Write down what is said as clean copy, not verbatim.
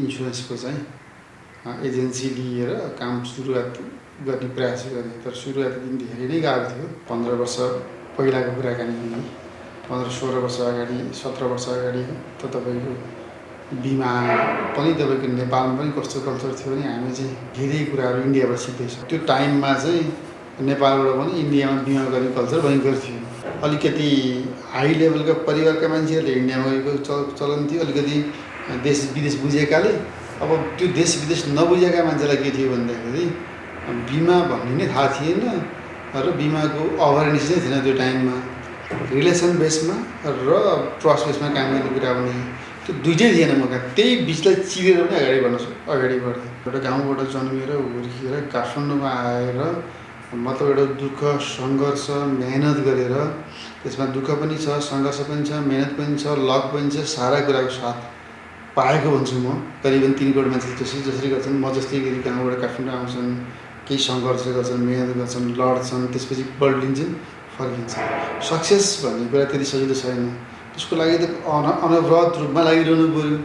इन्सुरेन्सको चाहिँ एजेन्सी लिएर काम सुरुवात गर्ने प्रयास गरेँ। तर सुरुवातदेखि धेरै नै गाह्रो थियो। 15 वर्ष पहिलाको कुराकानी हुने, 15-16 वर्ष अगाडि, 17 वर्ष अगाडि त तपाईँको बिमा पनि तपाईँको नेपालमा पनि कस्तो कल्चर थियो भने हामी चाहिँ धेरै कुराहरू इन्डियाबाट सिक्दैछ। त्यो टाइममा चाहिँ नेपालबाट पनि इन्डियामा बिमा गर्ने कल्चर भयङ्कर थियो। अलिकति हाई लेभलका परिवारका मान्छेहरूले इन्डियामा गएको चलन थियो। अलिकति देश विदेश बुझेकाले अब त्यो देश विदेश नबुझेका मान्छेलाई के थियो भन्दाखेरि बिमा भन्ने नै थाहा थिएन र बिमाको अवेरनेस नै थिएन त्यो टाइममा। रिलेसन बेसमा र ट्रस्ट बेसमा काम गर्ने कुरा पनि त्यो दुइटै थिएन मका। त्यही बिचलाई चिरेर पनि अगाडि बढेँ। एउटा गाउँबाट जन्मेर हुर्किएर काठमाडौँमा आएर मतलब एउटा दुःख सङ्घर्ष मेहनत गरेर, त्यसमा दुःख पनि छ, सङ्घर्ष पनि छ, मेहनत पनि छ, लक पनि छ, सारा कुराको साथ पाएको भन्छु म। करिबन 3 करोड मान्छेले जसरी गर्छन् म जस्तै गरी गाउँबाट काठमाडौँ आउँछन्, केही सङ्घर्ष गर्छन्, मेहनत गर्छन्, लड्छन्, त्यसपछि बल्टिन्छन्, फर्किन्छन्। सक्सेस भन्ने कुरा त्यति सजिलो छैन। त्यसको लागि त अनवरत रूपमा लागिरहनु पऱ्यो।